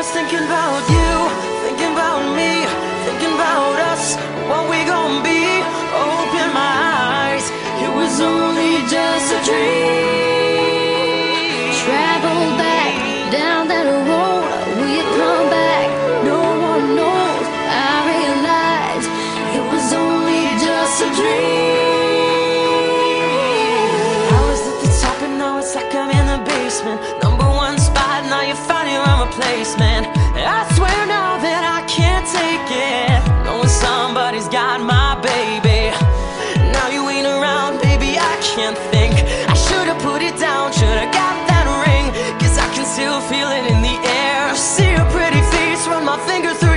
was thinking about you, thinking about me, thinking about us, what we gon' be. Open my eyes, it was only just a dream. Travel back down that road, we'd come back, no one knows. I realized it was only just a dream. I was at the top and now it's like I'm in the basement. Number one spot, now you're finding my replacement. I swear now that I can't take it, knowing somebody's got my baby. Now you ain't around, baby, I can't think. I should've put it down, should've got that ring, 'cause I can still feel it in the air. See your pretty face, run my finger through